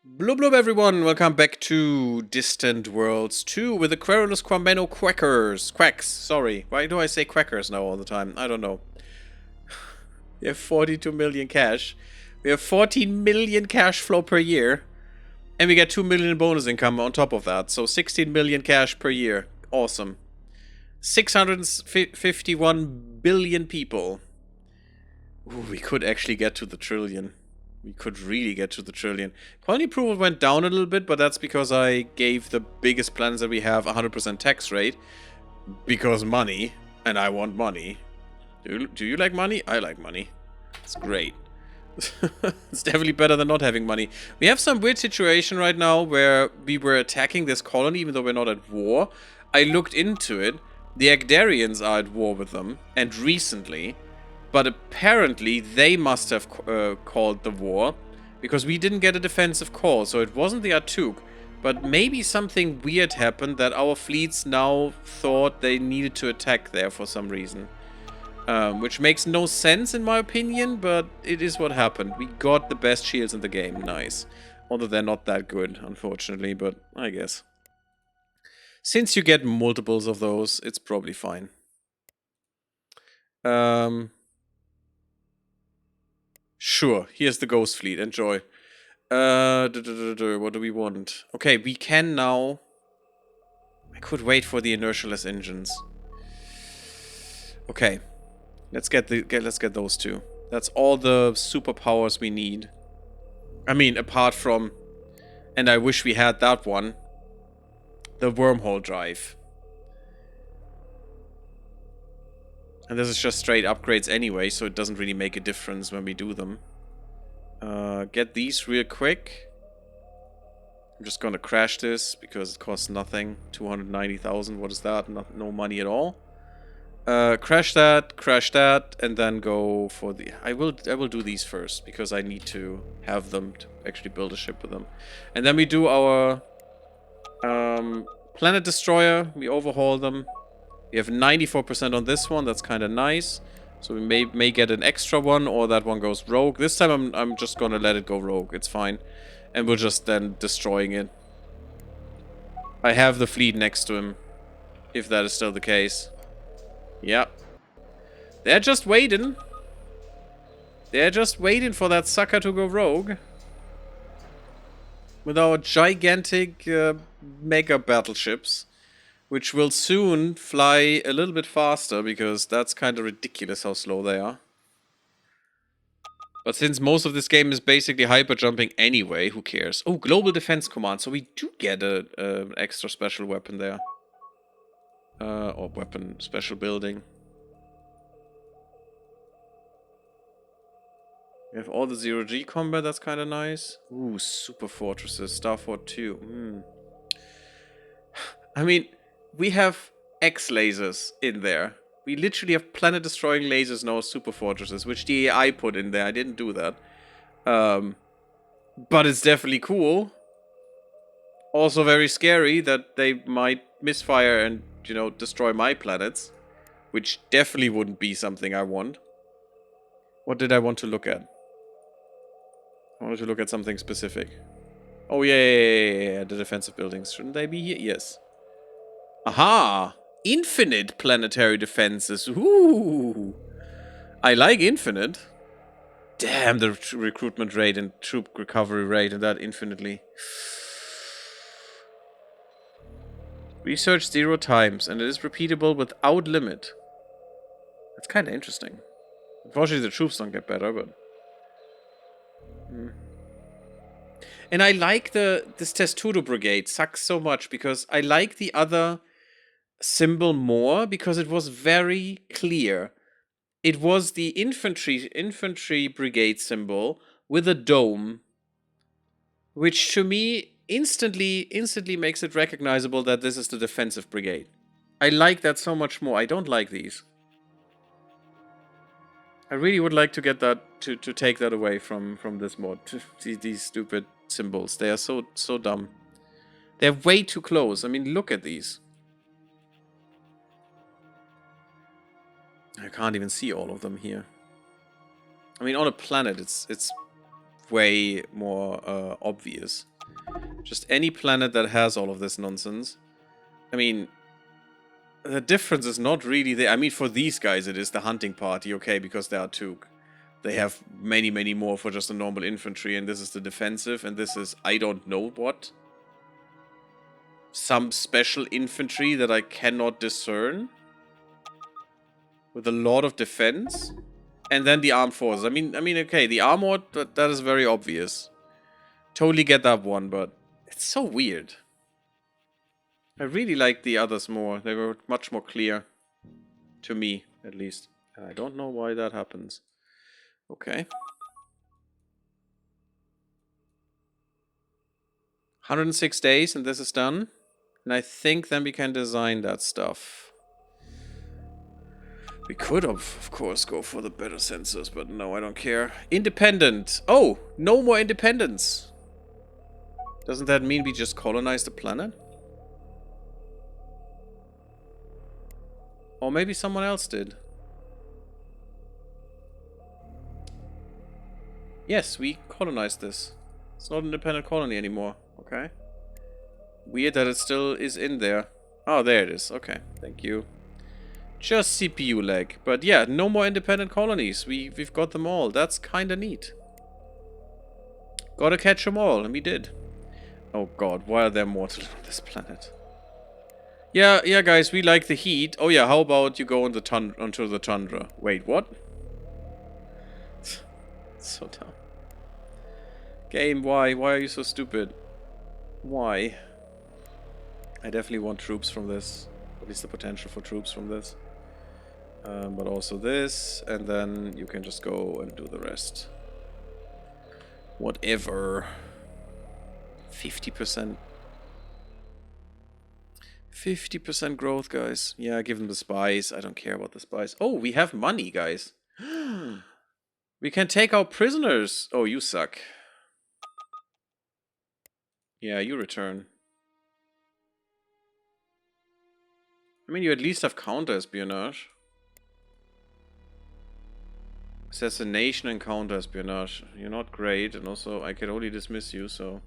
Blub blub everyone, welcome back to Distant Worlds 2 with the QuerulousQuamenoQuackers. Quacks, sorry. Why do I say quackers now all the time? I don't know. We have 42 million cash. We have 14 million cash flow per year. And we get 2 million bonus income on top of that. So 16 million cash per year. Awesome. 651 billion people. Ooh, we could actually get to the trillion. We could really get to the trillion. Colony approval went down a little bit, but that's because I gave the biggest plans that we have 100% tax rate. Because money, and I want money. Do you like money? I like money. It's great. It's definitely better than not having money. We have some weird situation right now where we were attacking this colony even though we're not at war. I looked into it. The Agdarians are at war with them, and recently. But apparently they must have called the war, because we didn't get a defensive call, so it wasn't the Atuk. But maybe something weird happened that our fleets now thought they needed to attack there for some reason. Which makes no sense in my opinion, but it is what happened. We got the best shields in the game, nice. Although they're not that good, unfortunately, but I guess. Since you get multiples of those, it's probably fine. Sure, here's the Ghost Fleet, enjoy. What do we want? Okay, we can now... I could wait for the inertialess engines. Okay, let's get those two. That's all the superpowers we need. I mean, apart from... And I wish we had that one. The wormhole drive. And this is just straight upgrades anyway, so it doesn't really make a difference when we do them. Get these real quick. I'm just gonna crash this because it costs nothing. 290,000, what is that? No money at all. Crash that, and then go for the... I will do these first because I need to have them to actually build a ship with them. And then we do our planet destroyer. We overhaul them. We have 94% on this one. That's kind of nice. So we may get an extra one, or that one goes rogue. This time I'm just gonna let it go rogue. It's fine. And we're just then destroying it. I have the fleet next to him, if that is still the case. Yep. They're just waiting. They're just waiting for that sucker to go rogue. With our gigantic mega battleships. Which will soon fly a little bit faster, because that's kind of ridiculous how slow they are. But since most of this game is basically hyper jumping anyway, who cares? Oh, Global Defense Command, so we do get an extra special weapon there. Or weapon, special building. We have all the 0G combat, that's kind of nice. Ooh, super fortresses, Starfort 2. I mean, we have X lasers in there. We literally have planet-destroying lasers in our super fortresses, which the AI put in there. I didn't do that. But it's definitely cool. Also very scary that they might misfire and, you know, destroy my planets. Which definitely wouldn't be something I want. What did I want to look at? I wanted to look at something specific. Oh, yeah, the defensive buildings. Shouldn't they be here? Yes. Aha! Infinite planetary defenses. Ooh! I like infinite. Damn, the recruitment rate and troop recovery rate and that infinitely. Research 0 times, and it is repeatable without limit. That's kind of interesting. Unfortunately, the troops don't get better, but... And I like this Testudo Brigade. Sucks so much, because I like the other symbol more, because it was very clear. It was the infantry brigade symbol with a dome, which to me instantly makes it recognizable that this is the defensive brigade. I like that so much more. I don't like these. I really would like to get that to take that away from this mod. These stupid symbols. They are so dumb. They're way too close. I mean, look at these. I can't even see all of them here. I mean, on a planet, it's way more obvious. Just any planet that has all of this nonsense. I mean, the difference is not really there. I mean, for these guys, it is the hunting party, okay, because they are Took. They have many, many more for just a normal infantry, and this is the defensive, and this is, I don't know what. Some special infantry that I cannot discern. With a lot of defense. And then the armed forces. I mean, okay, the armored, that is very obvious. Totally get that one, but it's so weird. I really like the others more. They were much more clear. To me, at least. And I don't know why that happens. Okay. 106 days and this is done. And I think then we can design that stuff. We could, of course, go for the better sensors, but no, I don't care. Independent. Oh, no more independence. Doesn't that mean we just colonized the planet? Or maybe someone else did. Yes, we colonized this. It's not an independent colony anymore. Okay. Weird that it still is in there. Oh, there it is. Okay, thank you. Just CPU lag. But yeah, no more independent colonies. We've got them all. That's kinda neat. Gotta catch them all, and we did. Oh god, why are there mortals on this planet? Yeah, guys, we like the heat. Oh yeah, how about you go on the onto the tundra? Wait, what? So dumb. Game, why? Why are you so stupid? Why? I definitely want troops from this. At least the potential for troops from this. But also this, and then you can just go and do the rest. Whatever. 50%. 50% growth, guys. Yeah, give them the spies. I don't care about the spies. Oh, we have money, guys. We can take our prisoners. Oh, you suck. Yeah, you return. I mean, you at least have counter-espionage. Assassination and counter-espionage. You're not great, and also I can only dismiss you, so...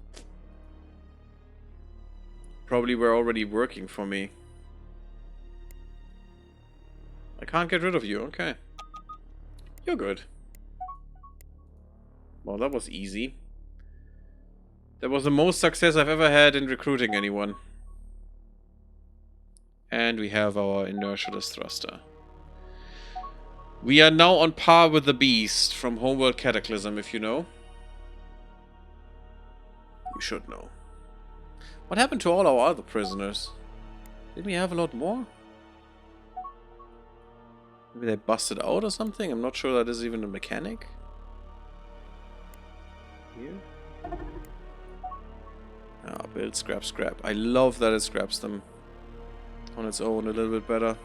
Probably were already working for me. I can't get rid of you, okay. You're good. Well, that was easy. That was the most success I've ever had in recruiting anyone. And we have our inertialess thruster. We are now on par with the beast from Homeworld Cataclysm, if you know. You should know. What happened to all our other prisoners? Did we have a lot more? Maybe they busted out or something? I'm not sure that is even a mechanic. Here. Ah, build, scrap. I love that it scraps them on its own a little bit better.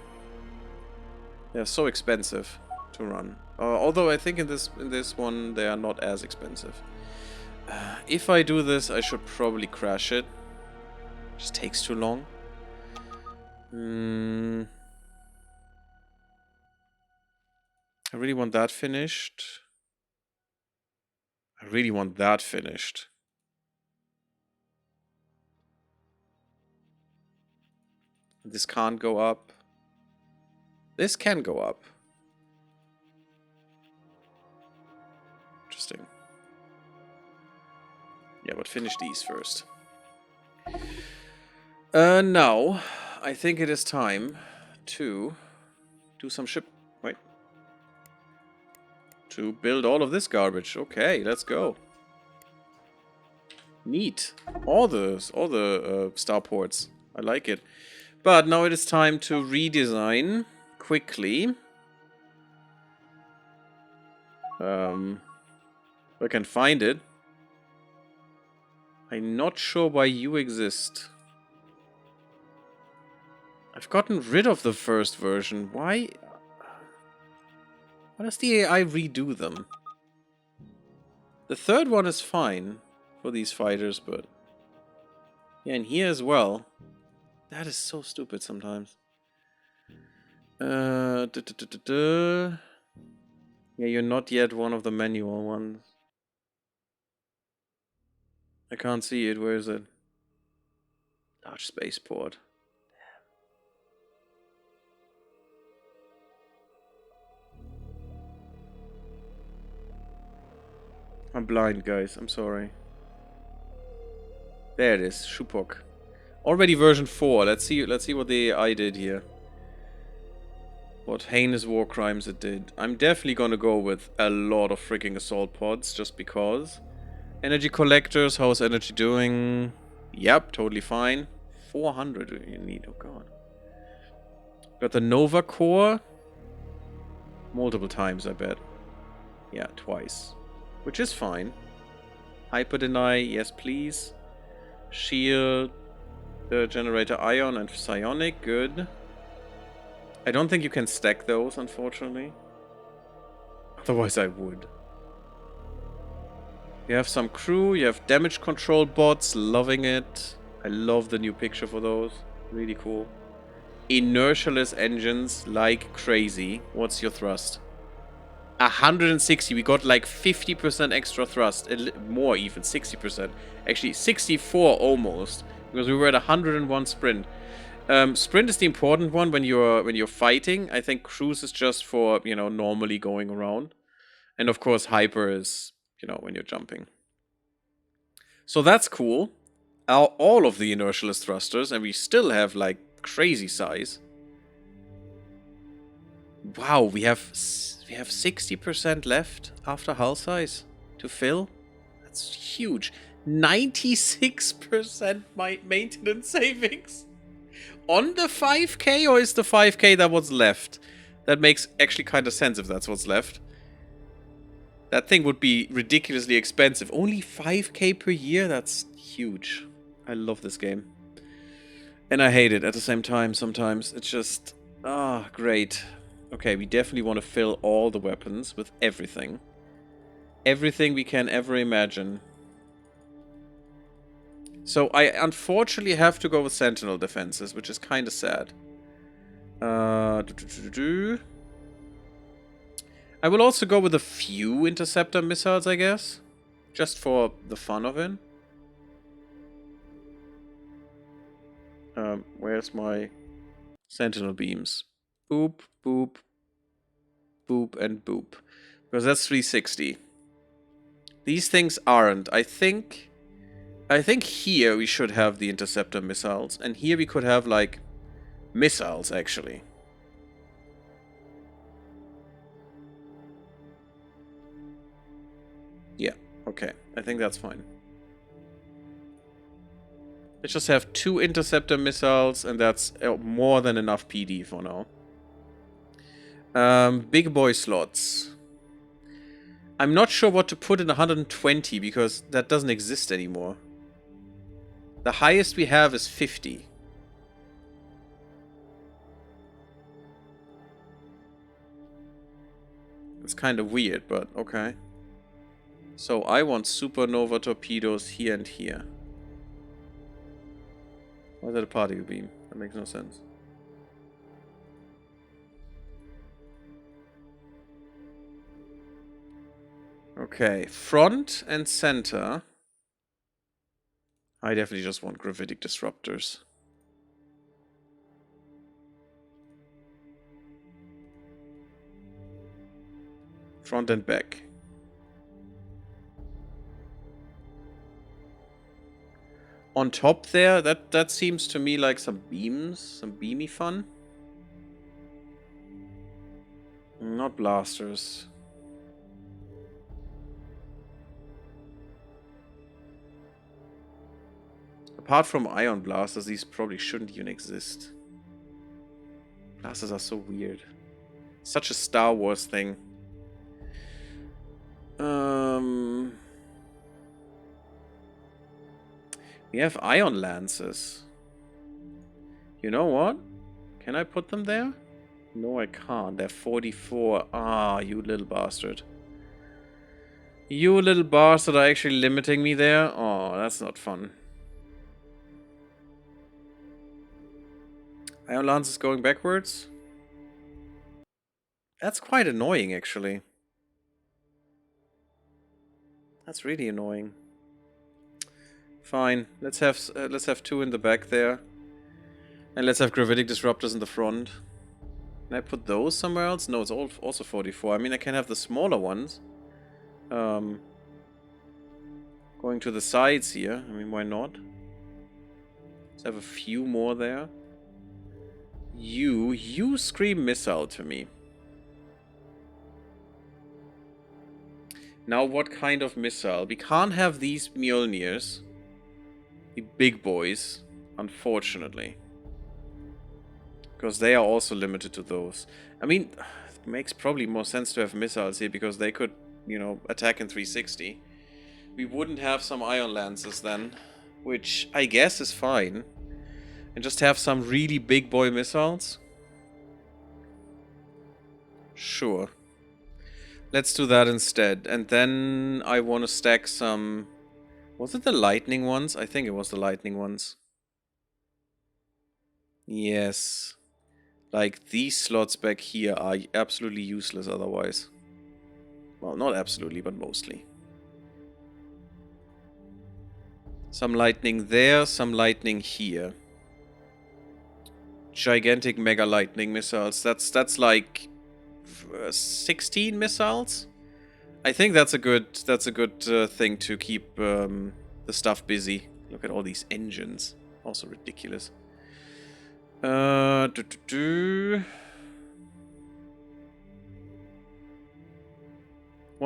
They're so expensive to run. Although I think in this one they are not as expensive. If I do this, I should probably crash it. Just takes too long. I really want that finished. This can't go up. This can go up. Interesting. Yeah, but finish these first. Now, I think it is time to do some to build all of this garbage. Okay, let's go. Neat. All the starports. I like it. But now it is time to redesign quickly. I can find it. I'm not sure why you exist. I've gotten rid of the first version. Why? Why does the AI redo them? The third one is fine for these fighters, but... Yeah, and here as well. That is so stupid sometimes. Yeah, you're not yet one of the manual ones. I can't see it. Where is it? Large spaceport. I'm blind, guys. I'm sorry. There it is. Shupok. Already version 4. Let's see what the AI did here. What heinous war crimes it did. I'm definitely gonna go with a lot of freaking assault pods, just because. Energy collectors, how's energy doing? Yep, totally fine. 400 you need, oh god. Got the Nova Core. Multiple times, I bet. Yeah, twice. Which is fine. Hyper deny, yes please. Shield, generator ion and psionic, good. I don't think you can stack those, unfortunately. Otherwise I would. You have some crew, you have damage control bots, loving it. I love the new picture for those. Really cool. Inertialess engines like crazy. What's your thrust? 160. We got like 50% extra thrust. More even, 60%. Actually, 64 almost. Because we were at 101 sprint. Sprint is the important one when you're fighting. I think cruise is just for, you know, normally going around. And of course, hyper is, you know, when you're jumping. So that's cool. All of the inertialist thrusters, and we still have like crazy size. Wow, we have 60% left after hull size to fill. That's huge. 96% maintenance savings on the 5K, or is the 5K that what's left? That makes actually kind of sense if that's what's left. That thing would be ridiculously expensive. Only 5K per year? That's huge. I love this game. And I hate it at the same time sometimes. It's just... ah, great. Okay, we definitely want to fill all the weapons with everything. Everything we can ever imagine. So I unfortunately have to go with Sentinel defenses, which is kind of sad. I will also go with a few interceptor missiles, I guess. Just for the fun of it. Where's my Sentinel beams? Boop, boop, boop, and boop. Because that's 360. These things aren't. I think here we should have the interceptor missiles. And here we could have, like, missiles, actually. Yeah, okay. I think that's fine. Let's just have 2 interceptor missiles, and that's more than enough PD for now. Big boy slots. I'm not sure what to put in 120, because that doesn't exist anymore. The highest we have is 50. It's kind of weird, but okay. So I want supernova torpedoes here and here. Why is that a particle beam? That makes no sense. Okay, front and center. I definitely just want gravitic disruptors. Front and back. On top there, that seems to me like some beams, some beamy fun. Not blasters. Apart from ion blasters, these probably shouldn't even exist. Blasters are so weird. Such a Star Wars thing. We have ion lances. You know what? Can I put them there? No, I can't. They're 44. Ah, you little bastard. You little bastard are actually limiting me there? Oh, that's not fun. Ion Lance is going backwards? That's quite annoying, actually. That's really annoying. Fine. Let's have 2 in the back there. And let's have gravitic disruptors in the front. Can I put those somewhere else? No, it's also 44. I mean, I can have the smaller ones. Going to the sides here. I mean, why not? Let's have a few more there. You scream missile to me. Now, what kind of missile? We can't have these Mjolnirs. The big boys, unfortunately. Because they are also limited to those. I mean, it makes probably more sense to have missiles here because they could, you know, attack in 360. We wouldn't have some ion lances then, which I guess is fine. And just have some really big boy missiles. Sure. Let's do that instead. And then I want to stack some... Was it the lightning ones? I think it was the lightning ones. Yes. Like, these slots back here are absolutely useless otherwise. Well, not absolutely, but mostly. Some lightning there, some lightning here. Gigantic mega lightning missiles. That's like 16 missiles. I think that's a good thing to keep the stuff busy. Look at all these engines. Also ridiculous. What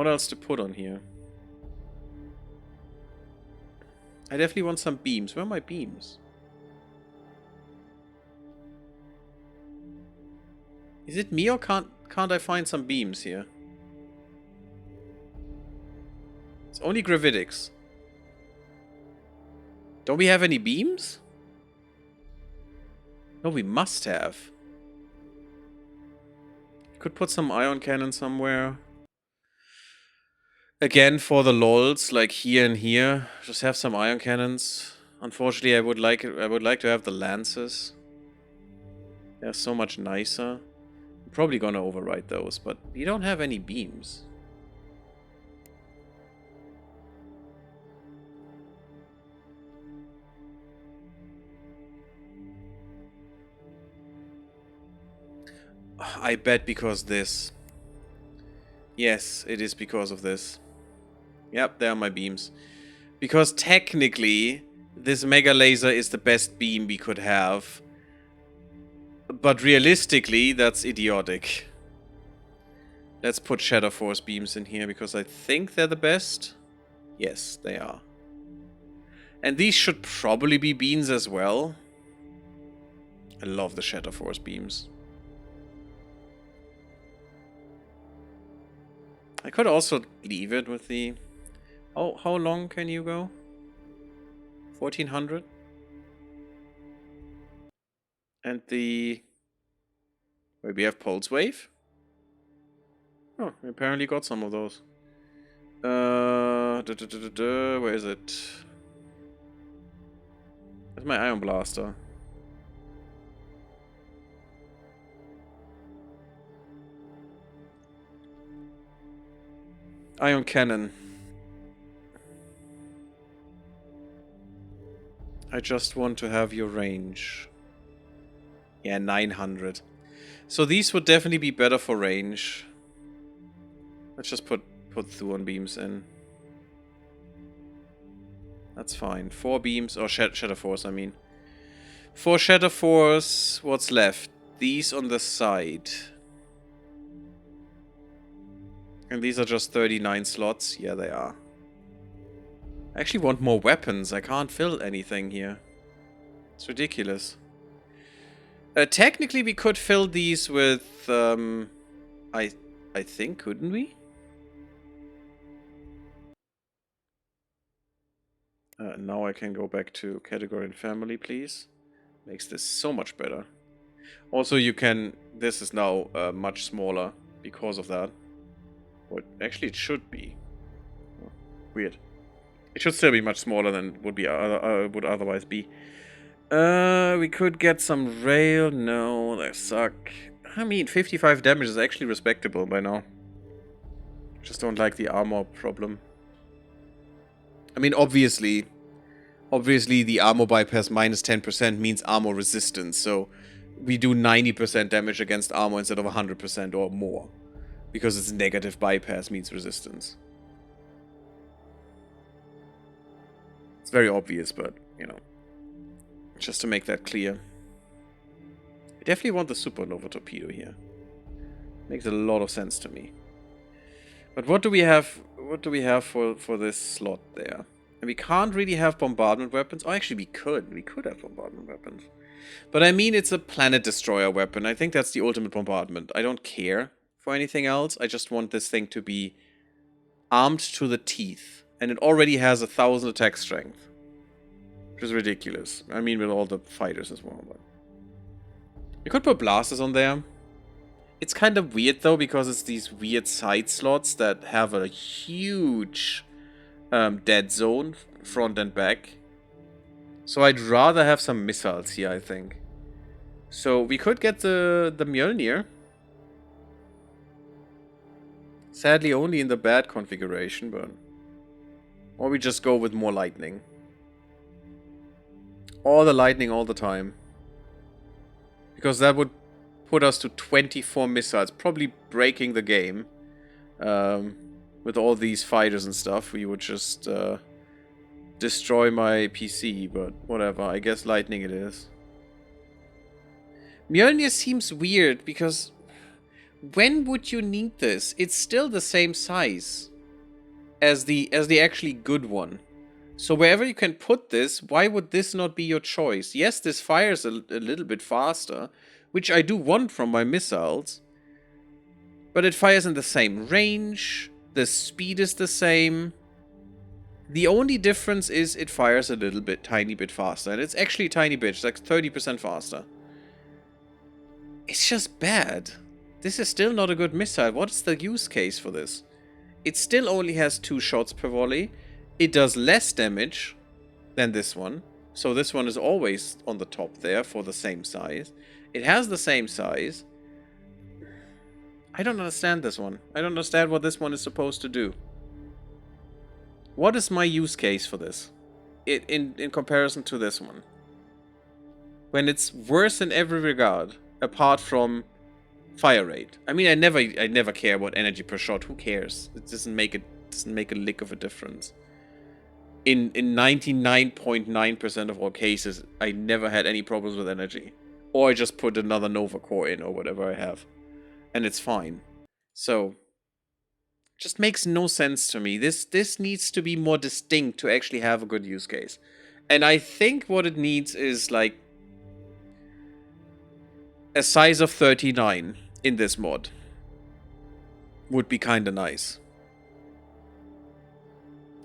else to put on here? I definitely want some beams. Where are my beams? Is it me or can't I find some beams here? It's only gravitics. Don't we have any beams? No, we must have. Could put some ion cannon somewhere. Again, for the lols, like here and here, just have some ion cannons. Unfortunately, I would like to have the lances. They're so much nicer. I'm probably gonna override those, but we don't have any beams. I bet because this. Yes, it is because of this. Yep, there are my beams. Because technically, this mega laser is the best beam we could have. But realistically, that's idiotic. Let's put Shadow Force beams in here because I think they're the best. Yes, they are. And these should probably be beams as well. I love the Shadow Force beams. I could also leave it with the... Oh, how long can you go? 1400? And the... Wait, we have Pulse Wave? Oh, we apparently got some of those. Where is it? That's my Ion Blaster. Ion Cannon. I just want to have your range. Yeah, 900. So these would definitely be better for range. Let's just put Thuon beams in. That's fine. 4 beams, or Shadow Force, I mean. For Shadow Force, what's left? These on the side. And these are just 39 slots. Yeah, they are. I actually want more weapons. I can't fill anything here. It's ridiculous. Technically, we could fill these with... I think, couldn't we? Now I can go back to category and family, please. Makes this so much better. Also, you can... This is now much smaller because of that. What actually it should be. Oh, weird. It should still be much smaller than would otherwise be. We could get some rail. No, they suck. I mean, 55 damage is actually respectable by now. Just don't like the armor problem. I mean, obviously Obviously, the armor bypass minus 10% means armor resistance, so we do 90% damage against armor instead of 100% or more. Because it's negative bypass means resistance. It's very obvious, but, you know, just to make that clear. I definitely want the supernova torpedo here. Makes a lot of sense to me. But what do we have? What do we have for this slot there? And we can't really have bombardment weapons. Oh, actually, we could. We could have bombardment weapons. But I mean, it's a planet destroyer weapon. I think that's the ultimate bombardment. I don't care for anything else. I just want this thing to be armed to the teeth. And it already has 1,000 attack strength. Which is ridiculous. I mean, with all the fighters as well. But you could put blasters on there. It's kind of weird, though, because it's these weird side slots that have a huge dead zone, front and back. So I'd rather have some missiles here, I think. So we could get the Mjolnir. Sadly, only in the bad configuration, but... Or we just go with more lightning. All the lightning all the time. Because that would put us to 24 missiles, probably breaking the game. With all these fighters and stuff, we would just destroy my PC, but whatever. I guess lightning it is. Mjolnir seems weird because when would you need this? It's still the same size as the actually good one. So wherever you can put this, why would this not be your choice? Yes, this fires a little bit faster, which I do want from my missiles. But it fires in the same range. The speed is the same. The only difference is it fires a little bit, tiny bit faster. And it's actually a tiny bit. It's like 30% faster. It's just bad. This is still not a good missile. What is the use case for this? It still only has 2 shots per volley. It does less damage than this one. So this one is always on the top there for the same size. It has the same size. I don't understand this one. I don't understand what this one is supposed to do. What is my use case for this? In comparison to this one? When it's worse in every regard, apart from fire rate. I mean, I never care about energy per shot. Who cares? It doesn't make a lick of a difference. In 99.9% of all cases, I never had any problems with energy. Or I just put another Nova core in or whatever I have. And it's fine. So, just makes no sense to me. This needs to be more distinct to actually have a good use case. And I think what it needs is like a size of 39 in this mod. Would be kinda nice.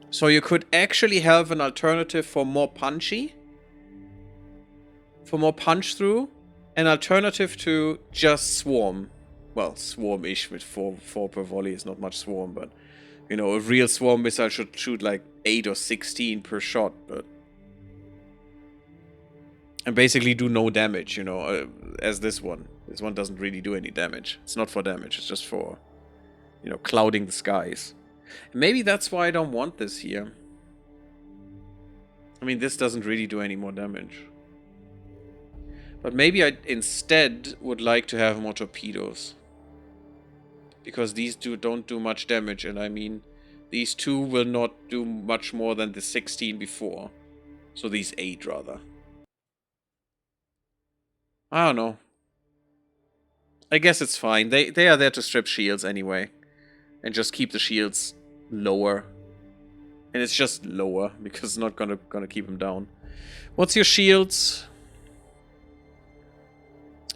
So you could actually have an alternative for more punchy. For more punch through. An alternative to just swarm. Well, swarm-ish with 4 per volley is not much swarm, but... You know, a real swarm missile should shoot like 8 or 16 per shot, but... And basically do no damage, you know, as this one. This one doesn't really do any damage. It's not for damage, it's just for, you know, clouding the skies. Maybe that's why I don't want this here. I mean, this doesn't really do any more damage. But maybe I instead would like to have more torpedoes. Because these don't do much damage, and I mean, these 2 will not do much more than the 16 before. So these 8, rather. I don't know. I guess it's fine. They are there to strip shields anyway. And just keep the shields lower. And it's just lower, because it's not gonna keep them down. What's your shields?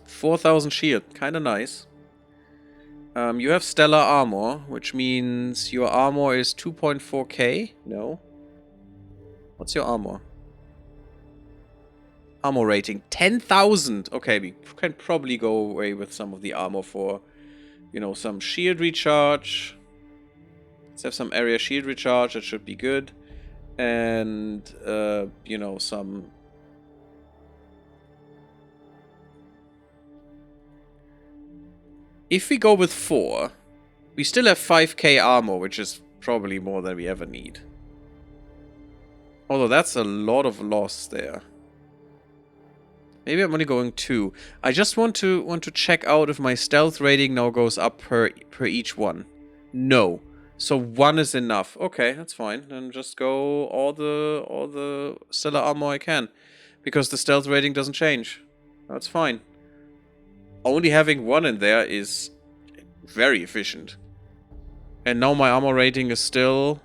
4,000 shield. Kinda nice. You have stellar armor, which means your armor is 2.4k? No. What's your armor? Armor rating. 10,000! Okay, we can probably go away with some of the armor for, you know, some shield recharge. Let's have some area shield recharge. That should be good. And, you know, some... If we go with 4, we still have 5k armor, which is probably more than we ever need. Although that's a lot of loss there. Maybe I'm only going 2. I just want to check out if my stealth rating now goes up per each one. No. So 1 is enough. Okay, that's fine. Then just go all the stellar armor I can. Because the stealth rating doesn't change. That's fine. Only having 1 in there is very efficient. And now my armor rating is still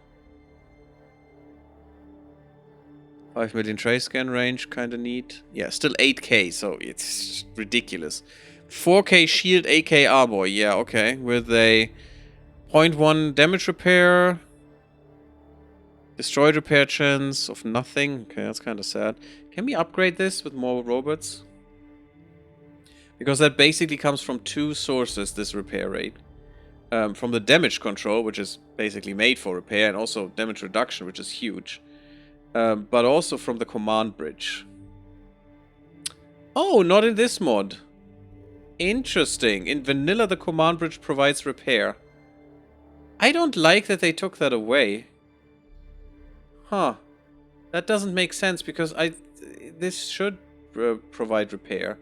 5 million trace scan range, kind of neat. Yeah, still 8k, so it's ridiculous. 4k shield, 8k armor. Yeah, okay. With a 0.1 damage repair. Destroyed repair chance of nothing. Okay, that's kind of sad. Can we upgrade this with more robots? Because that basically comes from 2 sources, this repair rate. From the damage control, which is basically made for repair, and also damage reduction, which is huge. But also from the command bridge. Oh, not in this mod. Interesting. In vanilla, the command bridge provides repair. I don't like that they took that away. Huh. That doesn't make sense because this should provide repair.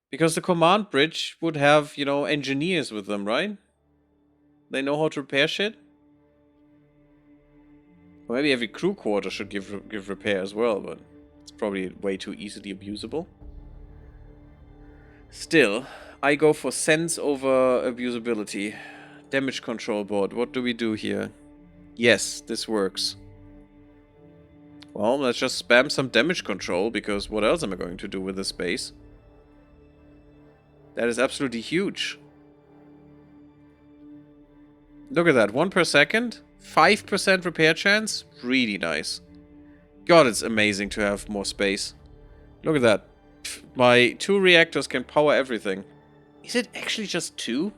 Because the command bridge would have, you know, engineers with them, right? They know how to repair shit? Or maybe every crew quarter should give repair as well, but it's probably way too easily abusable. Still, I go for sense over abusability. Damage control board, what do we do here? Yes, this works. Well, let's just spam some damage control, because what else am I going to do with this space? That is absolutely huge. Look at that, 1 per second, 5% repair chance, really nice. God, it's amazing to have more space. Look at that. Pff, my 2 reactors can power everything. Is it actually just 2?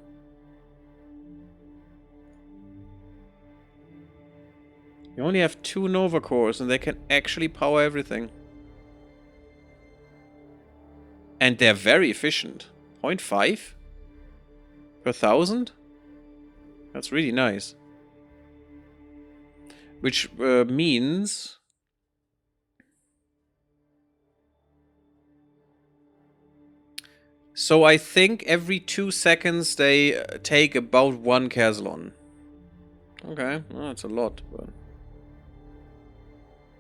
You only have 2 Nova cores and they can actually power everything. And they're very efficient. 0.5 per 1,000? That's really nice. Which means... So I think every 2 seconds they take about 1 Caslon. Okay, well, that's a lot, but...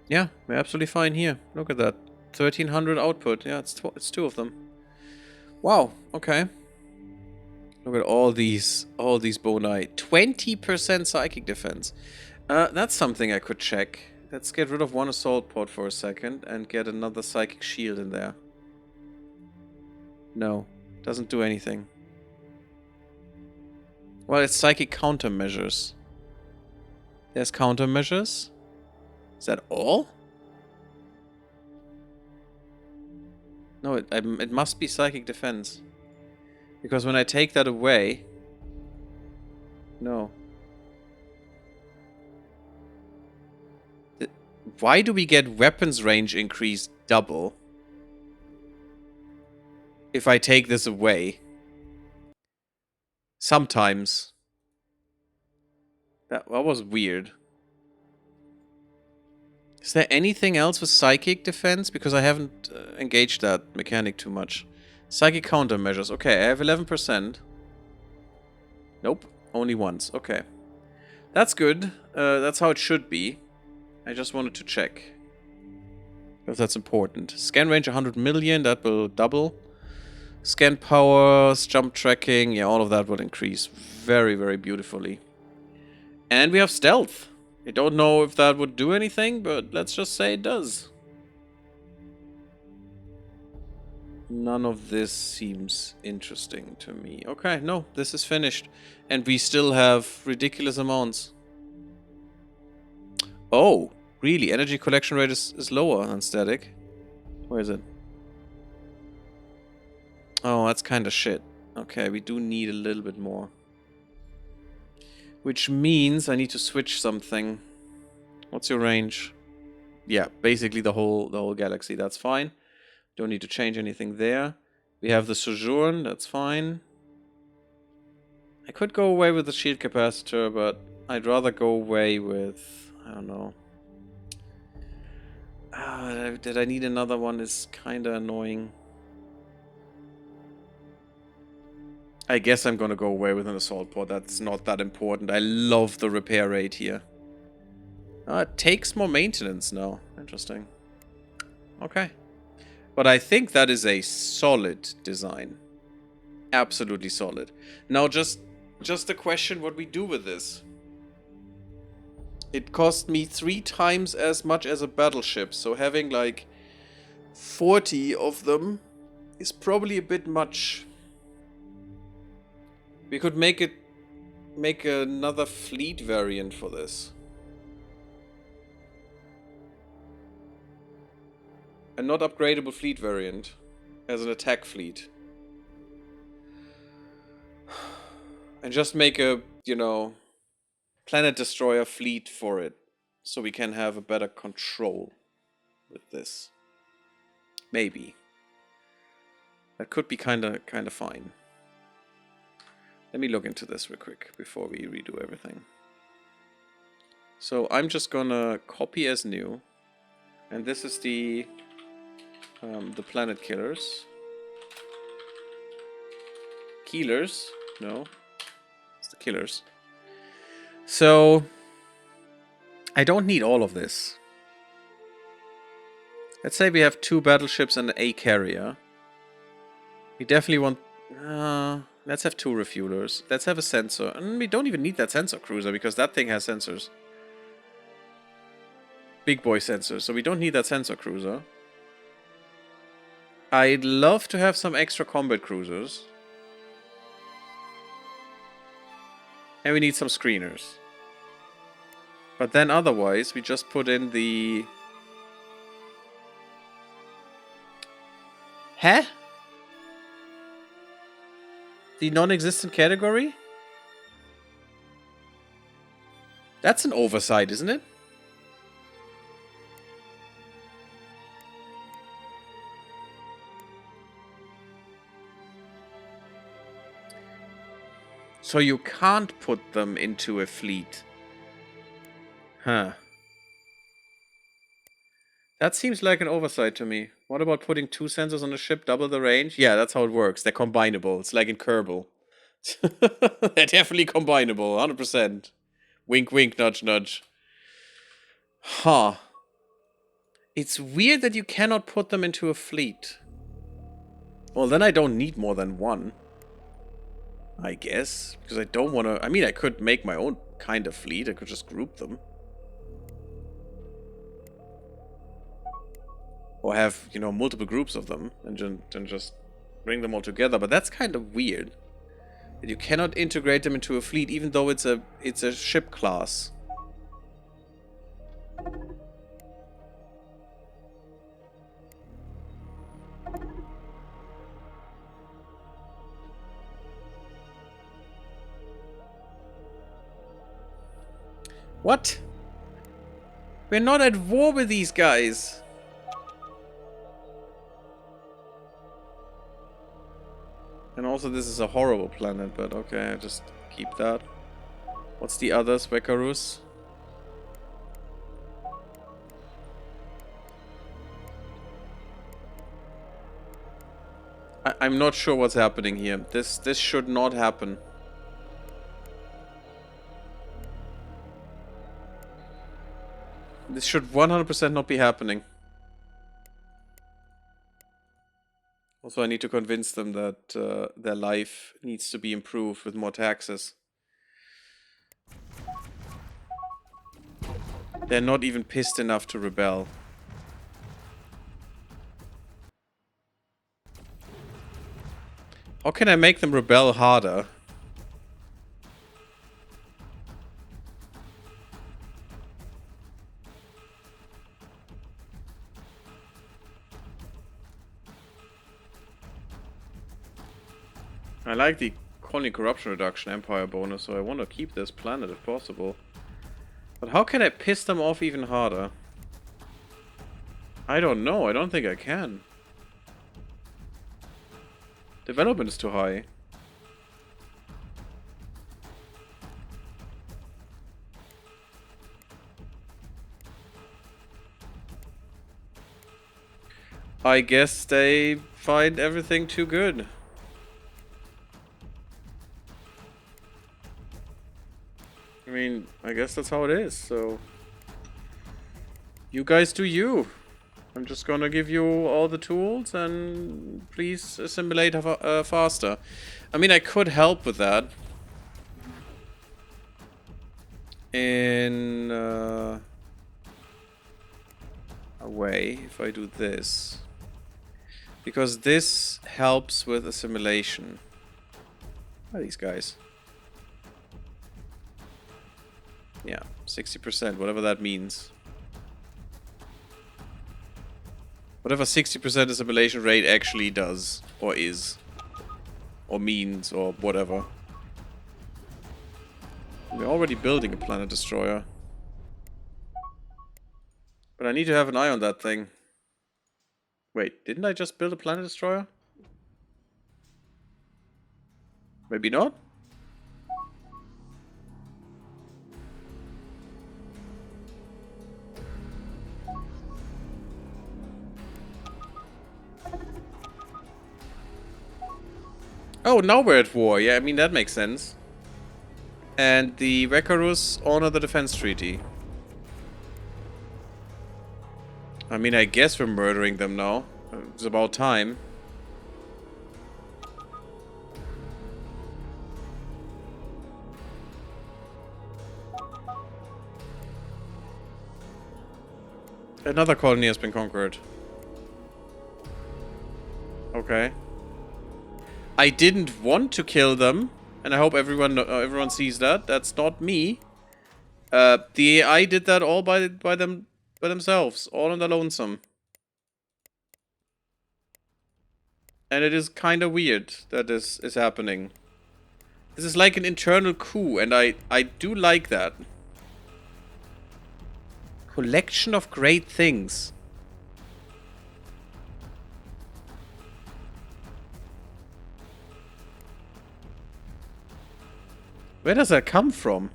Yeah, we're absolutely fine here. Look at that. 1,300 output. Yeah, it's 2 of them. Wow, okay. Look at all these boni. 20% psychic defense. That's something I could check. Let's get rid of 1 assault pod for a second and get another psychic shield in there. No, doesn't do anything. Well, it's psychic countermeasures. There's countermeasures. Is that all? No, it must be psychic defense. Because when I take that away... No. Why do we get weapons range increase double if I take this away? Sometimes. That was weird. Is there anything else with psychic defense? Because I haven't engaged that mechanic too much. Psychic countermeasures. Okay, I have 11%. Nope. Only once. Okay. That's good. That's how it should be. I just wanted to check. Because that's important. Scan range 100 million. That will double. Scan powers, jump tracking. Yeah, all of that will increase very, very beautifully. And we have stealth. I don't know if that would do anything, but let's just say it does. None of this seems interesting to me. Okay, no, this is finished. And we still have ridiculous amounts. Oh, really? Energy collection rate is lower than static. Where is it? Oh, that's kind of shit. Okay, we do need a little bit more. Which means I need to switch something. What's your range? Yeah, basically the whole galaxy. That's fine. Don't need to change anything there. We have the Sojourn. That's fine. I could go away with the shield capacitor, but I'd rather go away with... I don't know. That I need another one is kinda annoying. I guess I'm gonna go away with an assault pod. That's not that important. I love the repair rate here. It takes more maintenance now. Interesting. Okay. But I think that is a solid design. Absolutely solid. Now just a question what we do with this. It cost me 3 times as much as a battleship, so having like 40 of them is probably a bit much. We could make another fleet variant for this. A not upgradable fleet variant as an attack fleet. And just make a, you know, planet destroyer fleet for it, so we can have a better control with this. Maybe. That could be kinda fine. Let me look into this real quick before we redo everything. So I'm just gonna copy as new, and this is the planet killers. Killers? No, it's the killers. So I don't need all of this. Let's say we have 2 battleships and a carrier. We definitely want... let's have 2 refuelers. Let's have a sensor. And we don't even need that sensor cruiser, because that thing has sensors. Big boy sensors, so we don't need that sensor cruiser. I'd love to have some extra combat cruisers. And we need some screeners. But then otherwise, we just put in the... Huh? The non-existent category? That's an oversight, isn't it? So you can't put them into a fleet. Huh. That seems like an oversight to me. What about putting 2 sensors on a ship, double the range? Yeah, that's how it works. They're combinable. It's like in Kerbal. They're definitely combinable, 100%. Wink, wink, nudge, nudge. Huh. It's weird that you cannot put them into a fleet. Well, then I don't need more than one. I guess. Because I don't want to... I mean, I could make my own kind of fleet. I could just group them. Or have, you know, multiple groups of them. And then just bring them all together. But that's kind of weird. That you cannot integrate them into a fleet, even though it's a ship class. What? We're not at war with these guys. And also this is a horrible planet, but okay, I just keep that. What's the others, Wekarus? I'm not sure what's happening here. This should not happen. This should 100% not be happening. Also, I need to convince them that their life needs to be improved with more taxes. They're not even pissed enough to rebel. How can I make them rebel harder? I like the colony corruption reduction empire bonus, so I want to keep this planet if possible. But how can I piss them off even harder? I don't know. I don't think I can. Development is too high. I guess they find everything too good. I mean, I guess that's how it is, so... You guys do you. I'm just gonna give you all the tools and please assimilate faster. I mean, I could help with that. In a way, if I do this. Because this helps with assimilation. What are these guys? Yeah, 60%, whatever that means. Whatever 60% assimilation rate actually does, or is, or means, or whatever. We're already building a planet destroyer. But I need to have an eye on that thing. Wait, didn't I just build a planet destroyer? Maybe not? Oh, now we're at war. Yeah, I mean, that makes sense. And the Vekarus honor the defense treaty. I mean, I guess we're murdering them now. It's about time. Another colony has been conquered. Okay. I didn't want to kill them, and I hope everyone sees that. That's not me. The AI did that all by themselves, all on their lonesome. And it is kind of weird that this is happening. This is like an internal coup, and I do like that. Collection of great things. Where does that come from?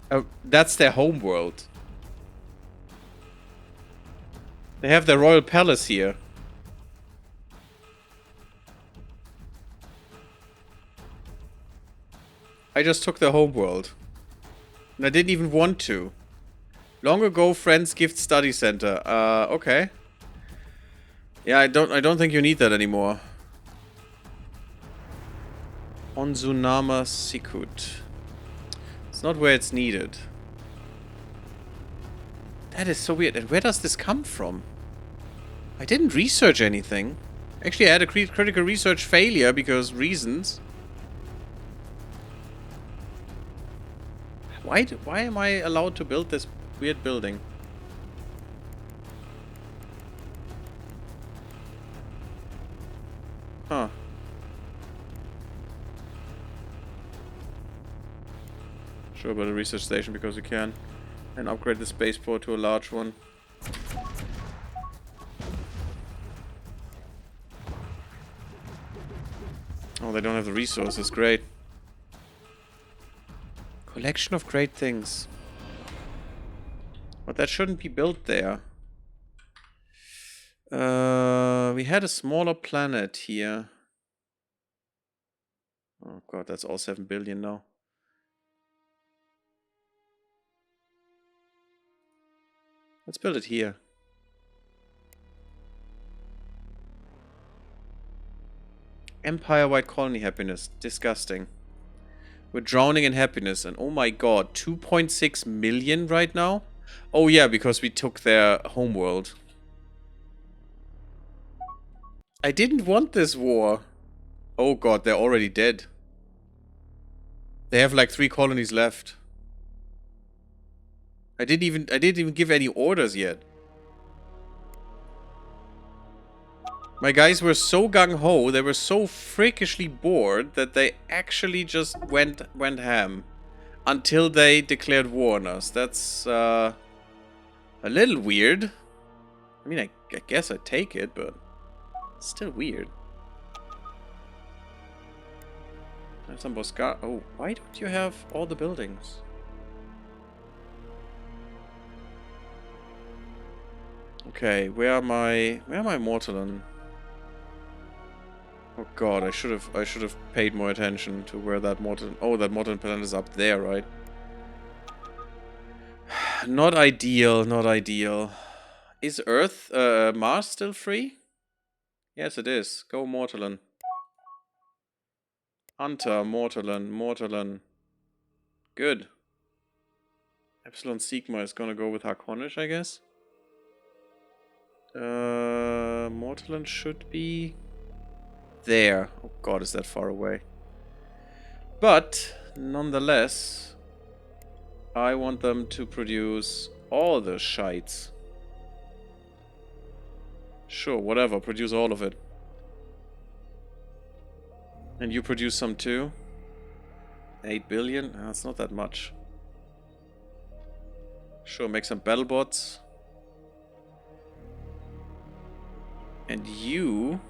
Oh, that's their home world. They have their royal palace here. I just took their home world. And I didn't even want to. Long ago, Friends Gift Study Center. Okay. Yeah, I don't think you need that anymore. Onzunama Sikut. It's not where it's needed. That is so weird. And where does this come from? I didn't research anything. Actually, I had a critical research failure because reasons. Why am I allowed to build this weird building? Huh. Sure, build a research station because you can. And upgrade the spaceport to a large one. Oh, they don't have the resources. Great. Collection of great things. But that shouldn't be built there. We had a smaller planet here. Oh god, that's all 7 billion now. Let's build it here. Empire-wide colony happiness. Disgusting. We're drowning in happiness. And oh my god, 2.6 million right now? Oh yeah, because we took their homeworld. I didn't want this war. Oh god, they're already dead. They have like 3 colonies left. I didn't even give any orders yet. My guys were so gung-ho, they were so freakishly bored that they actually just went ham. Until they declared war on us. That's, a little weird. I mean, I guess I'd take it, but it's still weird. I have some Boscar. Oh, why don't you have all the buildings? Okay, where am I Mortalan? Oh god, I should have paid more attention to where that Mortalan... Oh, that Mortalan planet is up there, right? Not ideal, not ideal. Is Earth, Mars still free? Yes, it is. Go Mortalan. Hunter, Mortalan, Mortalan. Good. Epsilon Sigma is gonna go with Harkonish, I guess. Mortalan should be there. Oh god, is that far away. But, nonetheless, I want them to produce all the shites. Sure, whatever, produce all of it. And you produce some too? 8 billion? That's not that much. Sure, make some battle bots. And you...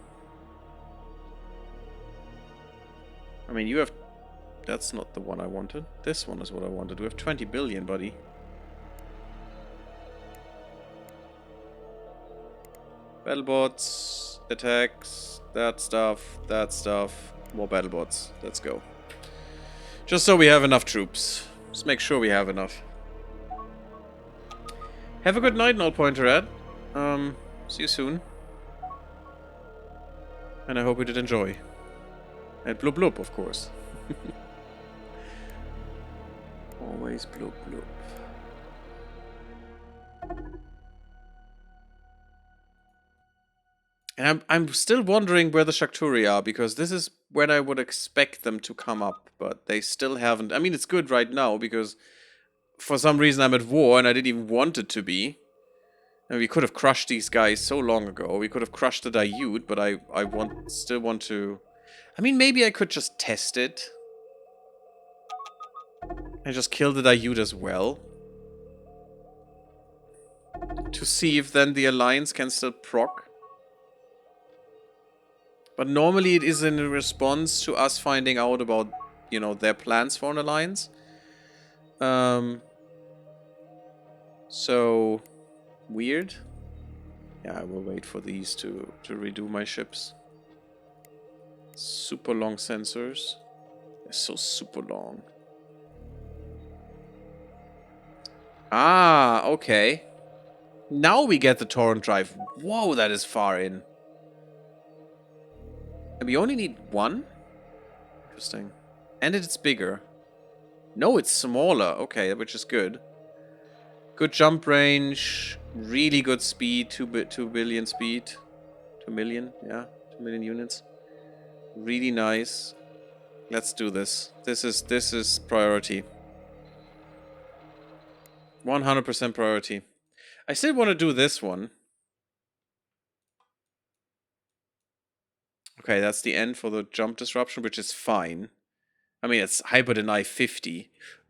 I mean, you have... That's not the one I wanted. This one is what I wanted. We have 20 billion, buddy. Battlebots, attacks, that stuff, more battlebots. Let's go. Just so we have enough troops. Just make sure we have enough. Have a good night, Null Pointer Ed. See you soon. And I hope you did enjoy. And blub blub, of course. Always blub blub. And I'm still wondering where the Shakturi are, because this is when I would expect them to come up, but they still haven't. I mean, it's good right now, because for some reason I'm at war, and I didn't even want it to be. And we could have crushed these guys so long ago. We could have crushed the Daiute, but I still want to... I mean, maybe I could just test it. And just kill the Daiute as well. To see if then the Alliance can still proc. But normally it is in response to us finding out about, you know, their plans for an alliance. So weird. Yeah, I will wait for these to redo my ships. Super long sensors. They're so super long. Ah, okay. Now we get the torrent drive. Whoa, that is far in. And we only need one? Interesting. And it's bigger. No, it's smaller. Okay, which is good. Good jump range. Really good speed. 2 billion speed. 2 million, yeah. 2 million units. Really nice. Let's do this. This is priority. 100% priority. I still want to do this one. Okay, that's the end for the jump disruption, which is fine. I mean, it's hyper deny 50.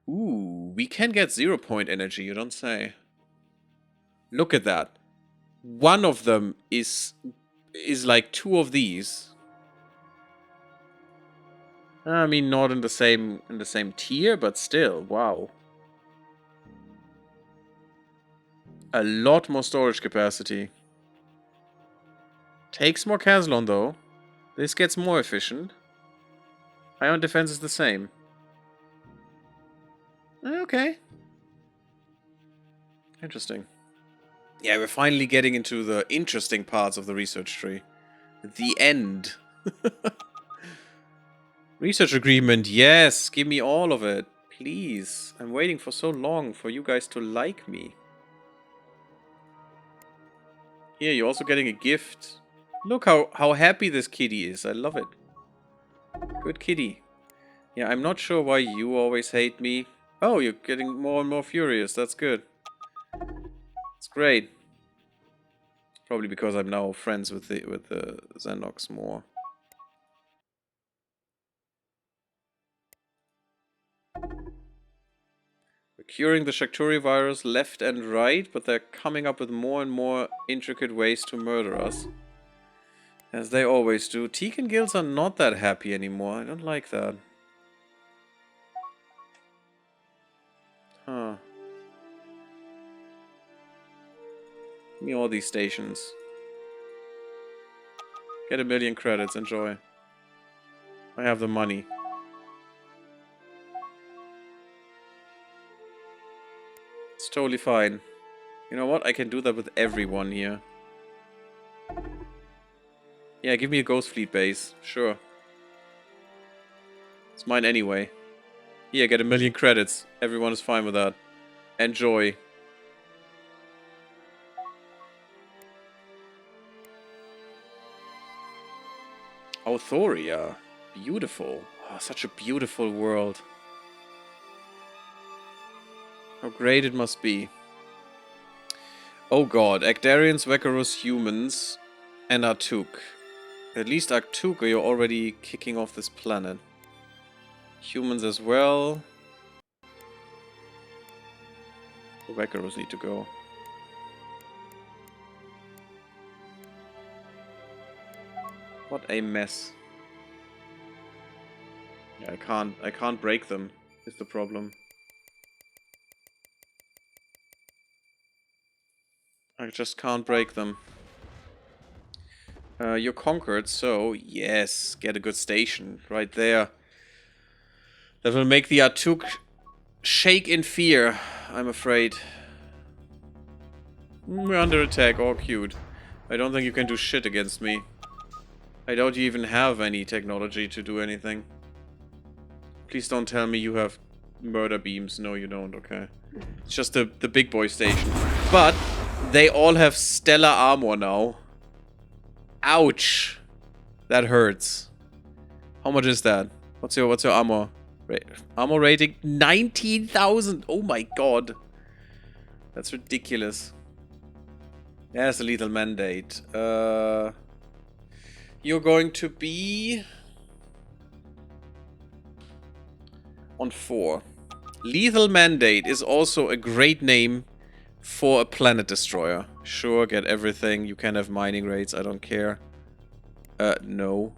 Ooh, we can get 0-point energy, you don't say. Look at that. One of them is like 2 of these. I mean, not in the same tier, but still, wow. A lot more storage capacity. Takes more Caslon though. This gets more efficient. Ion defense is the same. Okay. Interesting. Yeah, we're finally getting into the interesting parts of the research tree. The end. Research agreement, yes! Give me all of it. Please. I'm waiting for so long for you guys to like me. Here, you're also getting a gift. Look how happy this kitty is. I love it. Good kitty. Yeah, I'm not sure why you always hate me. Oh, you're getting more and more furious. That's good. It's great. Probably because I'm now friends with the Xenox more. We're curing the Shakturi virus left and right, but they're coming up with more and more intricate ways to murder us. As they always do. Tekin guilds are not that happy anymore. I don't like that. Huh. Give me all these stations. Get 1,000,000 credits, enjoy. I have the money. It's totally fine. You know what? I can do that with everyone here. Yeah, give me a Ghost Fleet base. Sure. It's mine anyway. Here, get 1,000,000 credits. Everyone is fine with that. Enjoy. Authoria. Beautiful. Oh, such a beautiful world. How great it must be. Oh god. Actarians, Vekarus, humans, and Artuk. At least Artuk, you're already kicking off this planet. Humans as well. The Vekarus need to go. What a mess. Yeah, I can't break them, is the problem. I just can't break them. You're conquered, so yes, get a good station right there. That will make the Artuk shake in fear, I'm afraid. We're under attack, all cute. I don't think you can do shit against me. I doubt you even have any technology to do anything. Please don't tell me you have murder beams. No, you don't, okay. It's just the big boy station. But they all have stellar armor now. Ouch. That hurts. How much is that? What's your armor? Armor rating 19,000. Oh my god. That's ridiculous. There's a lethal mandate. You're going to be on 4. Lethal mandate is also a great name for a planet destroyer. Sure, get everything. You can have mining rates. I don't care. No.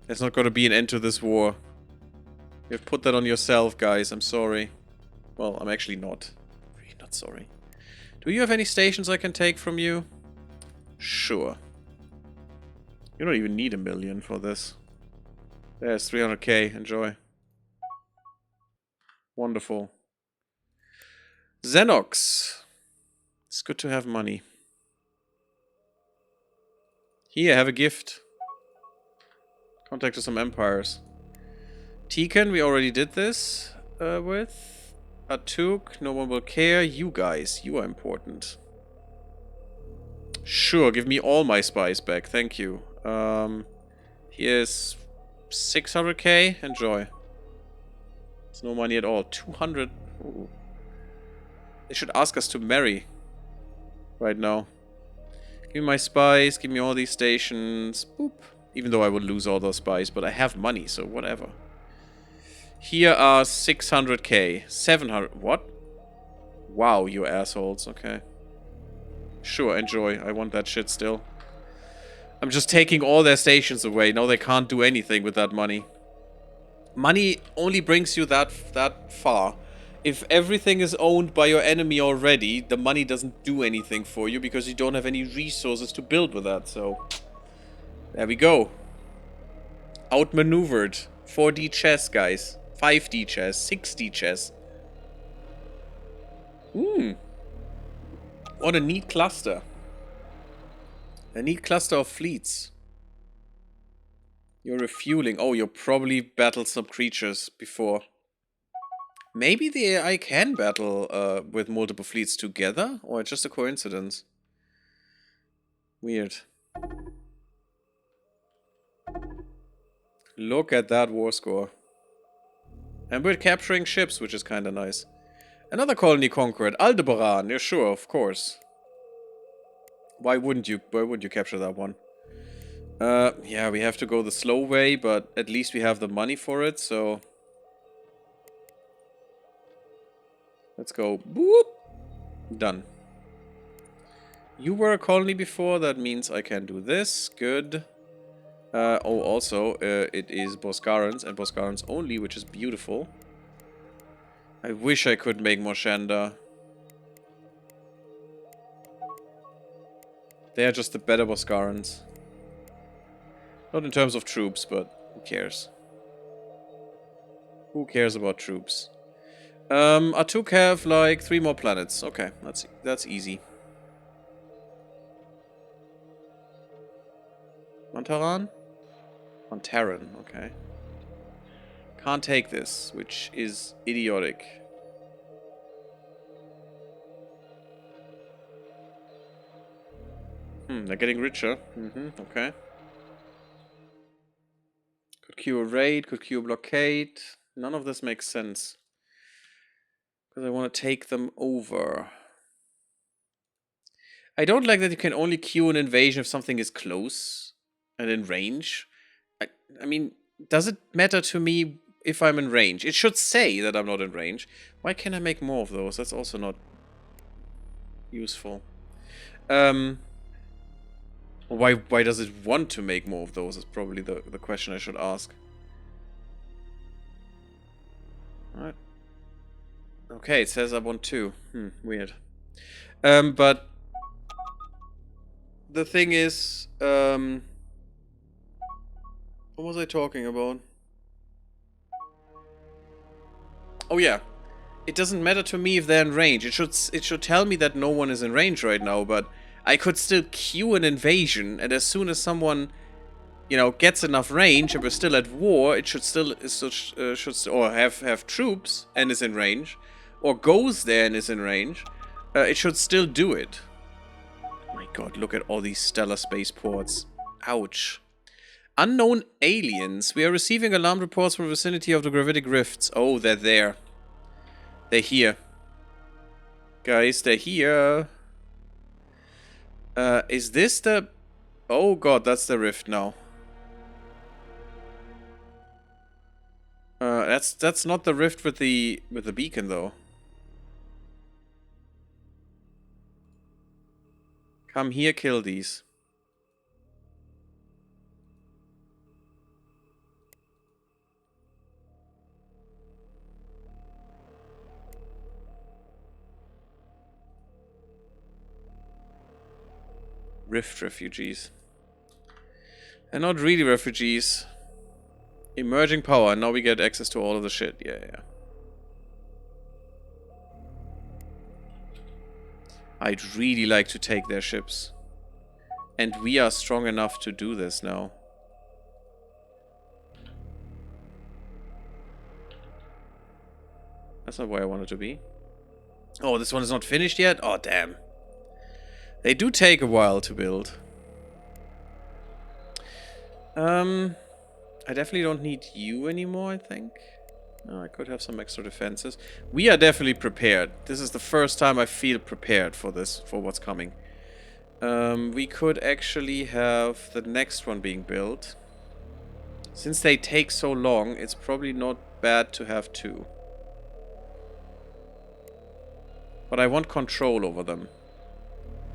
There's not gonna be an end to this war. You've put that on yourself, guys. I'm sorry. Well, I'm actually not. Really not sorry. Do you have any stations I can take from you? Sure. You don't even need 1,000,000 for this. There's 300k. Enjoy. Wonderful. Xenox. It's good to have money. Here, have a gift. Contact to some empires. Tikan, we already did this with. Artuk, no one will care. You guys, you are important. Sure, give me all my spies back. Thank you. Here's 600k. Enjoy. It's no money at all. 200. Ooh. They should ask us to marry. Right now. Give me my spies. Give me all these stations. Boop. Even though I would lose all those spies. But I have money, so whatever. Here are 600k. 700. What? Wow, you assholes. Okay. Sure, enjoy. I want that shit still. I'm just taking all their stations away. Now they can't do anything with that money. Money only brings you that far. If everything is owned by your enemy already, the money doesn't do anything for you because you don't have any resources to build with that. So, there we go. Outmaneuvered. 4D chess, guys. 5D chess. 6D chess. What a neat cluster. A neat cluster of fleets. You're refueling. Oh, you probably battled some creatures before. Maybe the AI can battle with multiple fleets together? Or just a coincidence? Weird. Look at that war score. And we're capturing ships, which is kind of nice. Another colony conquered. Aldebaran. Yeah, sure, of course. Why wouldn't you capture that one? Yeah, we have to go the slow way, but at least we have the money for it, so... Let's go. Boop! Done. You were a colony before, that means I can do this. Good. Oh, also, it is Boskarans, and Boskarans only, which is beautiful. I wish I could make more Shanda. They are just the better Boskarans. Not in terms of troops, but who cares? Who cares about troops? Atuk have like 3 more planets. Okay, that's easy. Montaran? Montaran, okay. Can't take this, which is idiotic. They're getting richer. Okay. Could cure raid, could cure blockade. None of this makes sense. Because I want to take them over. I don't like that you can only queue an invasion if something is close and in range. I mean, does it matter to me if I'm in range? It should say that I'm not in range. Why can't I make more of those? That's also not useful. Why does it want to make more of those is probably the question I should ask. Alright. Okay, it says I want 2. Weird. But the thing is, what was I talking about? Oh yeah. It doesn't matter to me if they're in range. It should tell me that no one is in range right now, but I could still queue an invasion, and as soon as someone, you know, gets enough range and we're still at war, it should still or have troops and is in range, or goes there and is in range. It should still do it. Oh my god, look at all these stellar spaceports. Ouch. Unknown aliens. We are receiving alarm reports from the vicinity of the gravitic rifts. Oh, they're there. They're here. Guys, they're here. Is this the... Oh god, that's the rift now. That's not the rift with the beacon though. Come here, kill these. Rift refugees. And not really refugees. Emerging power, and now we get access to all of the shit. Yeah. I'd really like to take their ships. And we are strong enough to do this now. That's not where I wanted to be. Oh, this one is not finished yet? Oh, damn. They do take a while to build. I definitely don't need you anymore, I think. No, I could have some extra defenses. We are definitely prepared. This is the first time I feel prepared for this, for what's coming. We could actually have the next one being built. Since they take so long, it's probably not bad to have 2. But I want control over them.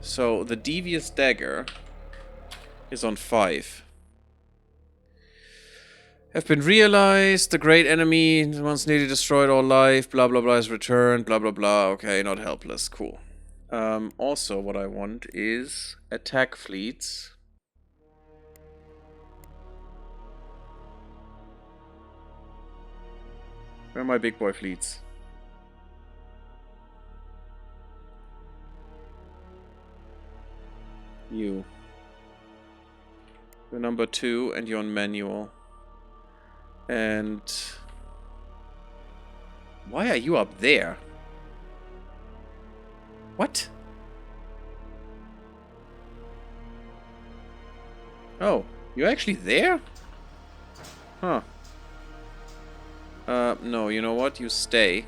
So, the Devious Dagger is on 5. Have been realized, the great enemy once nearly destroyed all life, blah blah blah is returned, blah blah blah. Okay, not helpless, cool. Also, what I want is attack fleets. Where are my big boy fleets? You. You're number 2 and you're on manual. And... why are you up there? What? Oh, you're actually there? Huh. No, you know what? You stay.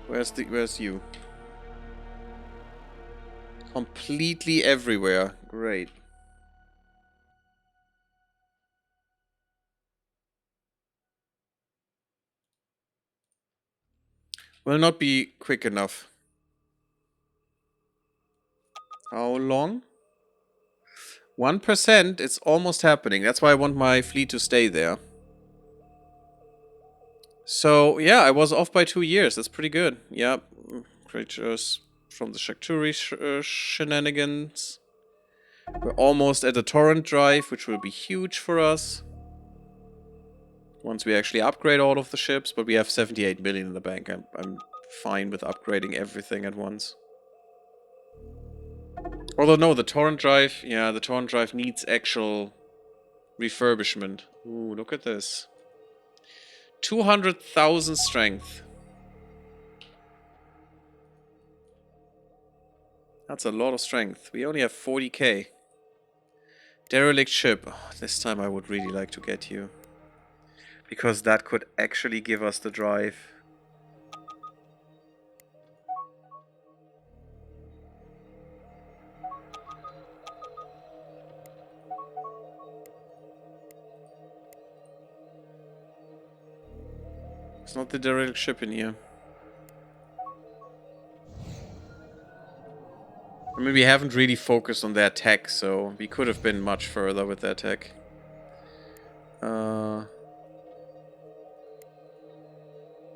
Where's you? Completely everywhere. Great. Will not be quick enough. How long? 1%, it's almost happening. That's why I want my fleet to stay there. So, yeah, I was off by 2 years. That's pretty good. Yeah, creatures. from the Shakturi shenanigans. We're almost at a torrent drive, which will be huge for us. Once we actually upgrade all of the ships, but we have 78 million in the bank. I'm fine with upgrading everything at once. Although, no, the torrent drive... Yeah, the torrent drive needs actual refurbishment. Ooh, look at this. 200,000 strength. That's a lot of strength. We only have 40k. Derelict ship. Oh, this time I would really like to get you. Because that could actually give us the drive. It's not the derelict ship in here. I mean, we haven't really focused on their tech, so we could have been much further with their tech.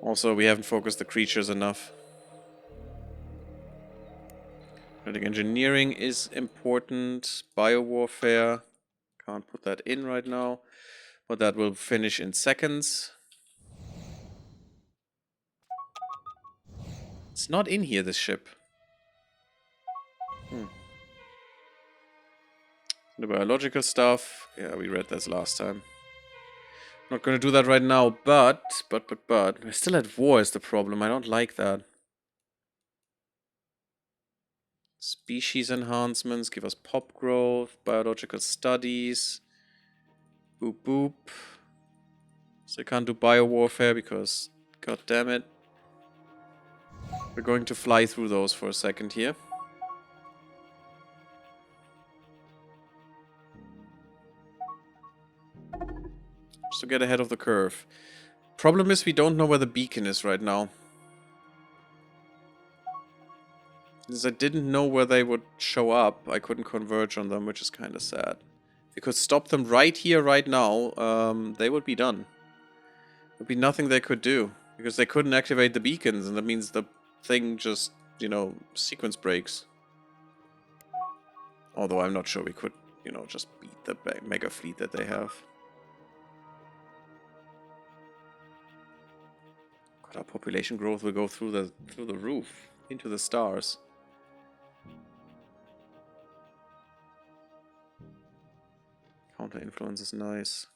Also, we haven't focused the creatures enough. Genetic engineering is important. Biowarfare. Can't put that in right now. But that will finish in seconds. It's not in here, this ship. The biological stuff. Yeah, we read this last time. Not gonna do that right now, but... We're still at war is the problem. I don't like that. Species enhancements give us pop growth, biological studies. Boop boop. So I can't do biowarfare because, god damn it. We're going to fly through those for a second here. Just to get ahead of the curve. Problem is we don't know where the beacon is right now. Since I didn't know where they would show up, I couldn't converge on them, which is kind of sad. If we could stop them right here, right now, they would be done. There'd be nothing they could do. Because they couldn't activate the beacons, and that means the thing just, you know, sequence breaks. Although I'm not sure we could, you know, just beat the mega fleet that they have. God, our population growth will go through the roof, into the stars. Counter influence is nice.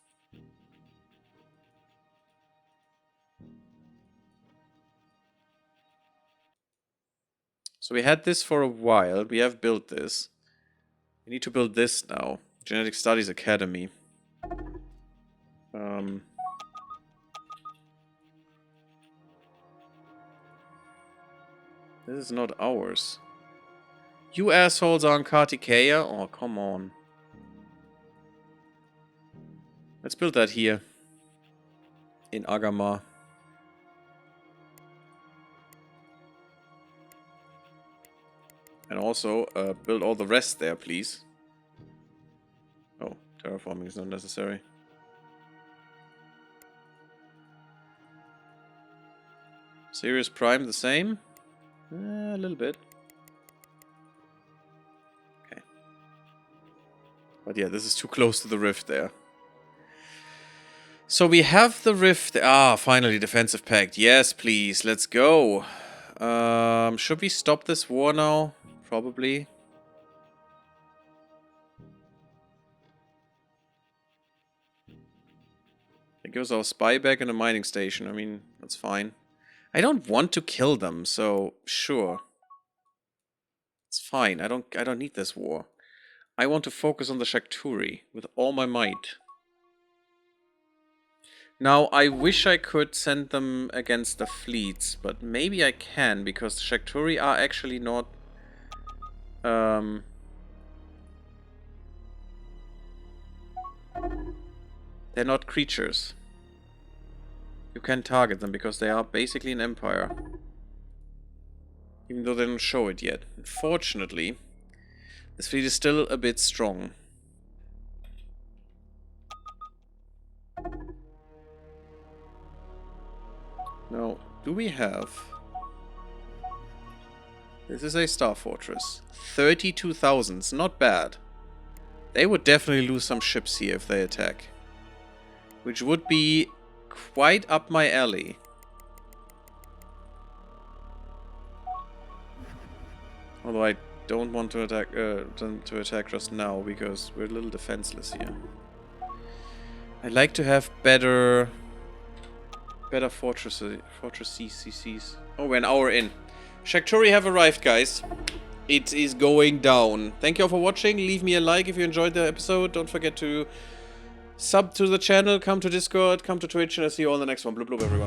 So we had this for a while. We have built this. We need to build this now. Genetic Studies Academy. This is not ours. You assholes are on Kartikeya? Oh, come on. Let's build that here. In Agama. And also, build all the rest there, please. Oh, terraforming is not necessary. Sirius Prime the same? A little bit. Okay. But yeah, this is too close to the rift there. So we have the rift. Ah, finally, defensive pact. Yes, please. Let's go. Should we stop this war now? Probably. It gives our spy back in a mining station. I mean, that's fine. I don't want to kill them, so sure. It's fine. I don't need this war. I want to focus on the Shakturi with all my might. Now, I wish I could send them against the fleets, but maybe I can, because the Shakturi are actually not... they're not creatures. You can target them, because they are basically an empire. Even though they don't show it yet. Unfortunately, this fleet is still a bit strong. Now, do we have... This is a star fortress. 32,000. It's not bad. They would definitely lose some ships here if they attack. Which would be quite up my alley. Although I don't want to attack them to attack just now because we're a little defenseless here. I'd like to have better fortress CCCs. Oh, we're an hour in. Shakturi have arrived, guys. It is going down. Thank you all for watching. Leave me a like if you enjoyed the episode. Don't forget to sub to the channel, come to Discord, come to Twitch, and I'll see you all in the next one. Blub blub, everyone.